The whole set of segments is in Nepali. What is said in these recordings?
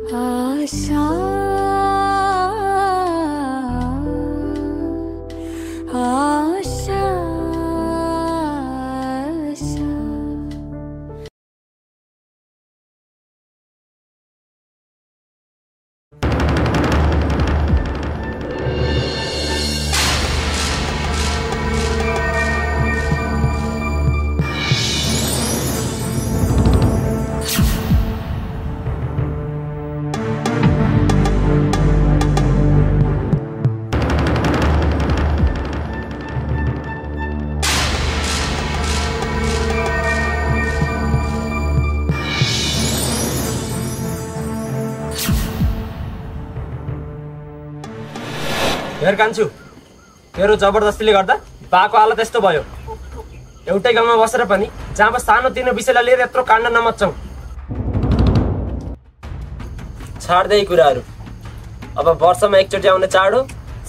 आशा आशा हेर कान्छु, तेरो जबरजस्तीले गर्दा बाको हालत यस्तो भयो। एउटै गाउँमा बसेर पनि जहाँ सानो तिनो विषयलाई लिएर यत्रो काण्ड नमच्चौ। छाड्दै यी कुराहरू। अब वर्षमा एकचोटि आउने चाड हो,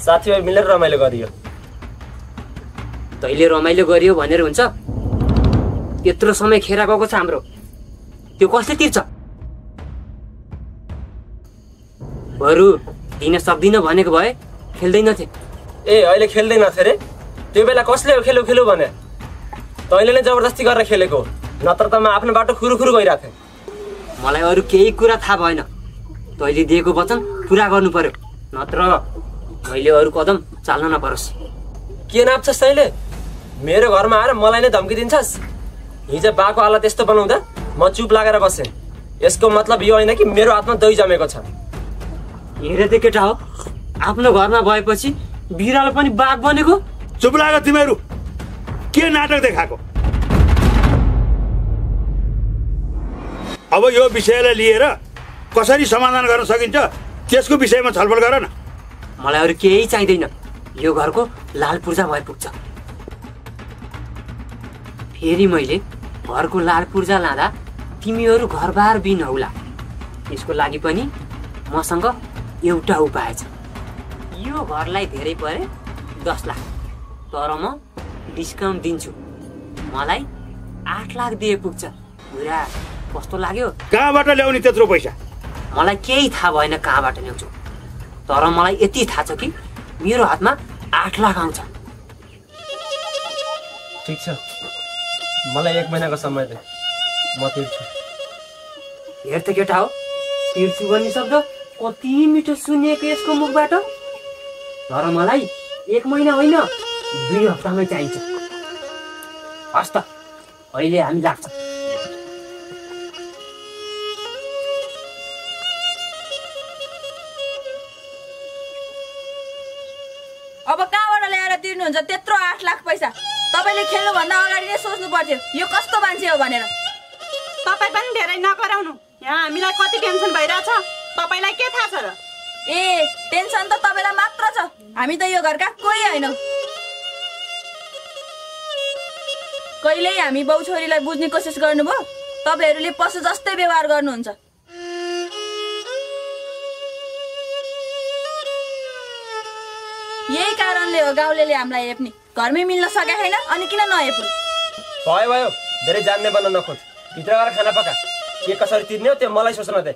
साथीभाइ मिलेर रमाइलो गरियो। तैले रमाइलो गरियो भनेर हुन्छ? यत्रो समय खेर गएको छ हाम्रो, त्यो कसले तिर्छ? बरु दिन सक्दिन भनेको भए खेल्दैनथे। ए अहिले खेल्दैनथे रे? त्यो बेला कसले खेलौ खेलौ भने? तैले नै जबरजस्ती गरेर खेलेको, नत्र त म आफ्नो बाटो खुरुखुरु गइरहेको थिएँ। मलाई अरू केही कुरा थाहा भएन। तैले दिएको वचन पुरा गर्नु पर्यो, नत्र मैले अरू कदम चाल्न नपरोस्। के नाप्छस् तैले? मेरो घरमा आएर मलाई नै धम्की दिन्छस्? हिजो बाको हालत यस्तो बनाउँदा म चुप लागेर बसेँ। यसको मतलब यो होइन कि मेरो हातमा दही जमेको छ। हेरे त केटा हो, आफ्नो घरमा भएपछि बिरालो पनि बाघ बनेको। चुप लाग तिमीहरू, के नाटक देखाएको? अब यो विषयलाई लिएर कसरी समाधान गर्न सकिन्छ त्यसको विषयमा छलफल गर न। मलाई अरू केही चाहिँदैन, यो घरको लाल पूर्जा भए पुग्छ। फेरि मैले घरको लाल पूर्जा लाँदा तिमीहरू घरबार बिन होला। यसको लागि पनि मसँग एउटा उपाय छ। यो घरलाई धेरै परे 10 लाख, तर म डिस्काउन्ट दिन्छु। मलाई 8 लाख दिए पुग्छ। कुरा कस्तो लाग्यो? कहाँबाट ल्याउने त्यत्रो पैसा? मलाई केही थाहा भएन कहाँबाट ल्याउँछु, तर मलाई यति थाहा छ कि मेरो हातमा 8 लाख आउँछ। ठिक छ, मलाई 1 महिनाको समय दे, म तिर्छु। हेर त केटा हो, तिर्छु भन्ने शब्द कति मिठो सुनिएको यसको मुखबाट। तर मलाई 1 महिना होइन, 2 हप्तामै चाहिन्छ। हस् त, अहिले हामी लाग्छ। अब कहाँबाट ल्याएर तिर्नुहुन्छ त्यत्रो 8 लाख पैसा? तपाईँले खेल्नुभन्दा अगाडि नै सोच्नु पर्थ्यो यो कस्तो मान्छे हो भनेर। तपाईँ पनि धेरै नकराउनु, यहाँ हामीलाई कति टेन्सन भइरहेछ। तपाईँलाई के थाहा छ र? ए टेन्सन त तपाईँलाई मात्र छ, हामी त यो घरका कोही होइनौँ। कहिल्यै हामी बाउ छोरीलाई बुझ्ने कोसिस गर्नुभयो? तपाईँहरूले पशु जस्तै व्यवहार गर्नुहुन्छ। यही कारणले हो गाउँलेले हामीलाई हेप्ने। घरमै मिल्न सकेको छैन अनि किन नहेप्नु? भयो भयो, धेरै जान्ने बन्न नखोज। भित्र गएर खाना पका। के कसरी तिर्ने हो त्यो मलाई सोच्न दे।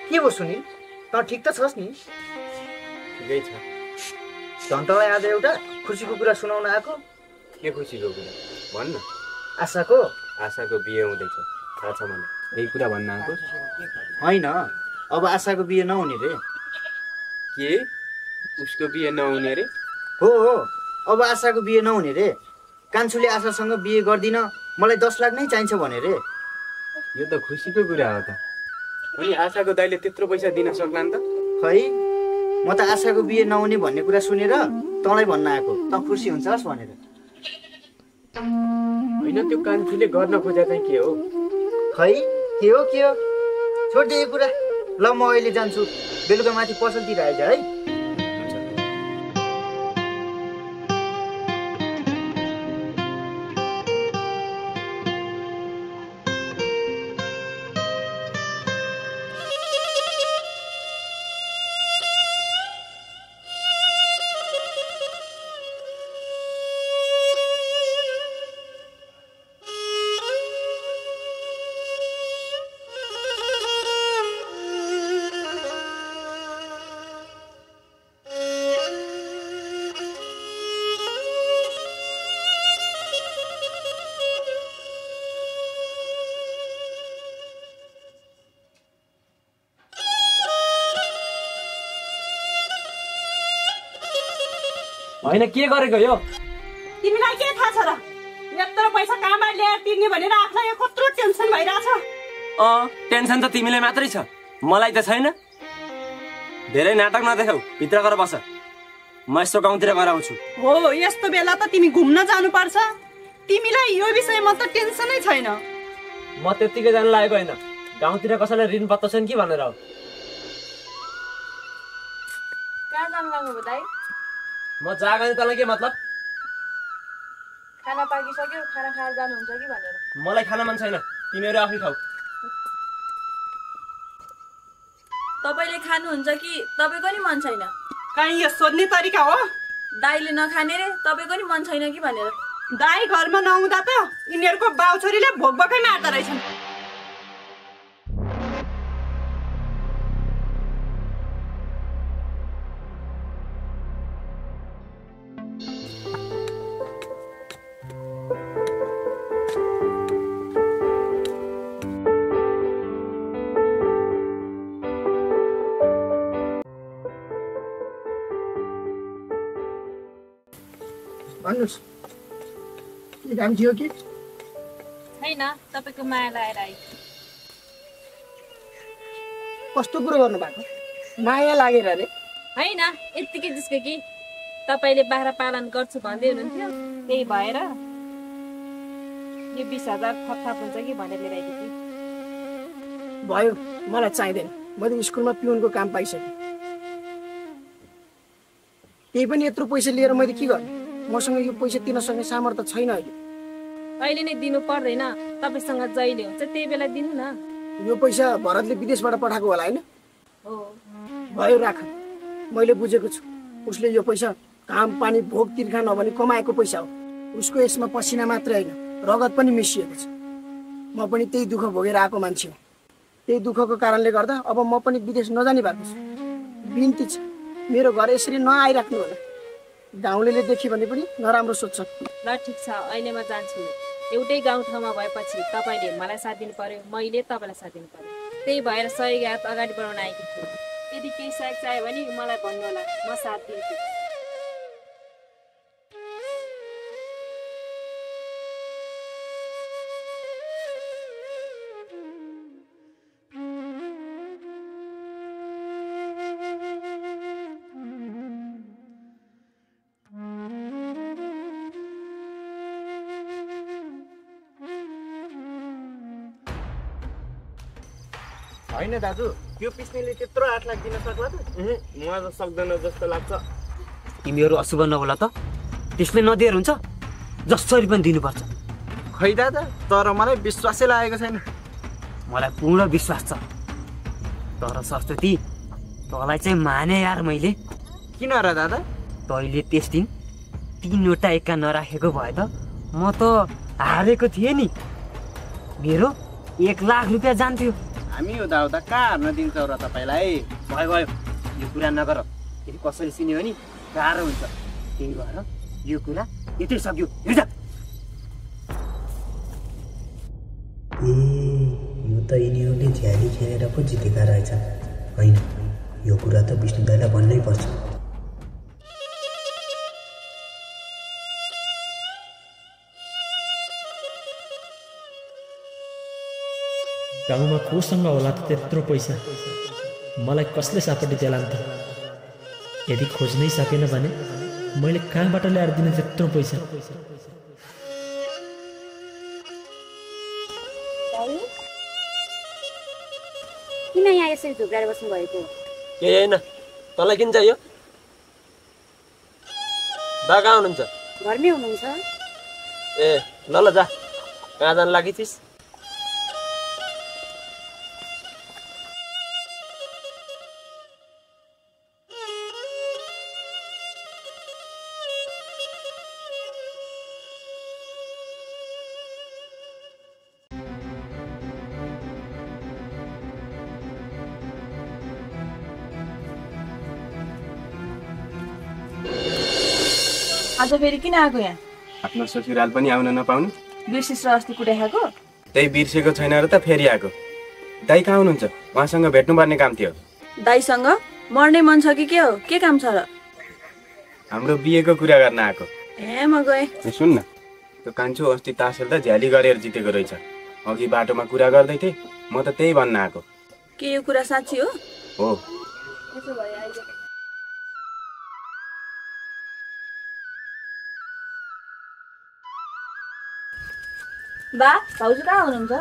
के भयो सुनिल, त ठिक त छस् नि? ठिकै छ। झन्टलाई आज एउटा खुसीको कुरा सुनाउन आएको। के खुसीको कुरा? भन्न। आशाको बिहे हुँदैछ, थाहा छ मलाई। यही कुरा भन्न आएको होइन, अब आशाको बिहे नहुने रे। के? उसको बिहे नहुने रे? हो, अब आशाको बिहे नहुने रे। कान्छुले आशासँग बिहे गर्दिन, मलाई 10 लाख नै चाहिन्छ भने रे। यो त खुसीको कुरा हो त। अनि आशाको दाइले त्यत्रो पैसा दिन सक्ला नि त? खै, म त आशाको बिहे नहुने भन्ने कुरा सुनेर तँलाई भन्न आएको, त खुसी हुन्छस् भनेर। होइन त्यो कान्छीले गर्न खोजे चाहिँ के हो? खै के हो छोडिदिए कुरा। ल म अहिले जान्छु, बेलुका माथि पसलतिर आइज है। होइन के गरेको यो? तिमीलाई के थाहा छ र? यत्रो पैसा कहाँबाट ल्याएर तिर्ने भनेर आफूलाई यहाँ कत्रो टेन्सन भइरहेछ। टेन्सन त तिमीलाई मात्रै छ, मलाई त छैन। धेरै नाटक नदेखाऊ, भित्र गएर बस। म यस्तो गाउँतिर गएर आउँछु। हो, यस्तो बेला त तिमी घुम्न जानुपर्छ। तिमीलाई यो विषयमा त टेन्सनै छैन। म त्यत्तिकै जान लागेको होइन, गाउँतिर कसैलाई ऋण पत्ता छैन कि भनेर हो। कहाँ जानु लाग्नु भयो दाइ? म जागा नि, तँलाई के मतलब? खाना पाकिसक्यो, खाना खाएर जानुहुन्छ कि भनेर। मलाई खाना मन छैन, तिमीहरू आफै खाऊ। तपाईँले खानुहुन्छ कि तपाईँको नि मन छैन? कहीँ यो सोध्ने तरिका हो? दाइले नखाने रे, तपाईँको नि मन छैन कि भनेर। दाइ घरमा नहुँदा त यिनीहरूको बाउछोरीले भोकभकै मार्दा रहेछन्। भन्नुहोस्, के काम थियो कि? छैन, तपाईँको माया लागेर आइ। कस्तो कुरो गर्नुभएको? माया लागेर अरे? होइन, यत्तिकै जिस्क्यो कि तपाईँले बाख्रा पालन गर्छु भन्दै हुनुहुन्थ्यो, त्यही भएर यो 20,000 थपथाप हुन्छ कि भनेर लिएर आएको थिएँ। भयो, मलाई चाहिँदैन। मैले स्कुलमा पिउनको काम पाइसकेँ। त्यही पनि यत्रो पैसा लिएर मैले के गर्ने? मसँग यो पैसा तिर्न सक्ने सामर्थ्य छैन अहिले। अहिले नै दिनु पर्दैन, तपाईँसँग जहिले हुन्छ त्यही बेला दिनु न। यो पैसा भरतले विदेशबाट पठाएको होला होइन? हो। भयो, राख। मैले बुझेको छु, उसले यो पैसा काम पानी भोग तिर्खा नभनी कमाएको पैसा हो। उसको यसमा पसिना मात्रै होइन, रगत पनि मिसिएको छ। म पनि त्यही दुःख भोगेर आएको मान्छे हो। त्यही दुःखको कारणले गर्दा अब म पनि विदेश नजाने भएको छु। बिन्ती छ, मेरो घर यसरी नआइराख्नु होला। गाउँलेले देख्यो भने पनि नराम्रो सोध्छ। ल ठिक छ, अहिले म जान्छु। एउटै गाउँठाउँमा भएपछि तपाईँले मलाई साथ दिनु पर्यो, मैले तपाईँलाई साथ दिनु पर्यो। त्यही भएर सहयोग हात अगाडि बढाउन आएको छु। यदि केही सहयोग चाहियो भने मलाई भन्नु होला, म साथ दिन्छु। होइन दाजु, त्यो पिस्नेले त्यत्रो 8 लाख दिन सक्ला त? मलाई त सक्दैन जस्तो लाग्छ। तिमीहरू अशुभ नहोला त? त्यसले नदिएर हुन्छ? जसरी पनि दिनुपर्छ। खै दादा, तर मलाई विश्वासै लागेको छैन। मलाई पूर्ण विश्वास छ। तर सरस्वती, तँलाई चाहिँ माने यार मैले। किन र दादा? तैँले त्यस दिन 3वटा एक्का नराखेको भए त म त हारेको थिएँ नि। मेरो 1 लाख रुपियाँ जान्थ्यो। हामी यो दाउदा कहाँ हार्न दिन्छौ र तपाईँलाई? भयो भयो, यो कुरा नगर। यदि कसरी सुन्यो भने गाह्रो हुन्छ। त्यही भएर यो कुरा यतै सक्यो। हिँड्छ। यो त यिनीहरूले झ्याली खेलेर पो जितेका रहेछन्। होइन, यो कुरा त विष्णु दाइलाई भन्नै पर्छ। गाउँमा कोसँग होला त त्यत्रो पैसा? मलाई कसले सापट्टि देलान् त? यदि खोज्नै सकेन भने मैले कहाँबाट ल्याएर दिने त्यत्रो पैसा? किन यहाँ यसरी झुक्राएर बस्नु भएको? केही होइन, तँलाई किन चाहियो? बा कहाँ हुनुहुन्छ? घरमै हुनुहुन्छ? ए ल ल जा, कहाँ जानु लागि थिइस्? आज फेरि किन आएको यहाँ? आफ्नो ससुराल पनि आउन नपाउने? बिर्सिस र अस्ति कुटे खाएको? त्यही बिर्सेको छैन र त फेरि आएको। दाइ कहाँ हुनुहुन्छ? उहाँसँग भेट्नुपर्ने काम थियो। दाइसँग मर्ने मन छ कि के हो? के काम छ र? हाम्रो बिहेको कुरा गर्न आएको। ए म गएँ। सुन न, त्यो कान्छो अस्ति तास खेल्दा झ्याली गरेर जितेको रहेछ। अघि बाटोमा कुरा गर्दै थिएँ, म त त्यही भन्न आएको। के यो कुरा साँच्ची हो? हो। बा, भाउजू कहाँ हुनुहुन्छ?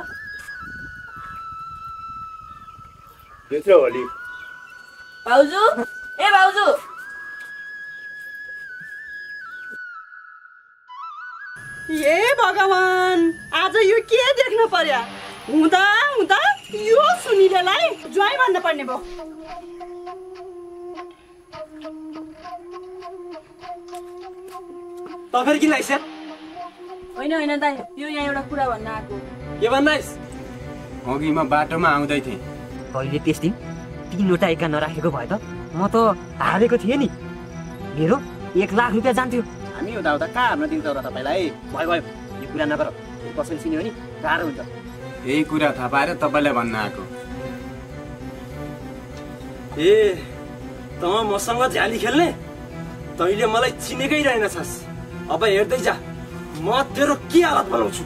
त्यत्रो होली। भाउजू, ए भाउजू। ए भगवान, आज यो के देख्न पर्यो? हुँदा हुँदा यो सुनिलेलाई ज्वाइँ भन्न पर्ने भयो। त फेरि किन आइस? होइन होइन दाइ, यो यहाँ एउटा कुरा भन्न आएको। के भन्न आइस? अघि म बाटोमा आउँदै थिएँ। कहिले त्यस दिन 3वटा एक्का नराखेको भए त म त हारेको थिएँ नि। मेरो 1 लाख रुपियाँ जान्थ्यो। हामी हुँदा हुँदा कहाँ हार्न दिन्छ र तपाईँलाई? भयो भयो, यो कुरा नगर। कसैले सुन्यो भने गाह्रो हुन्छ। यही कुरा थाहा पाएर तपाईँलाई भन्न आएको। ए त मसँग झ्याली खेल्ने? तैँले मलाई चिनेकै रहेनछस्। अब हेर्दै जा, म तेरो के हालत बनाउँछु।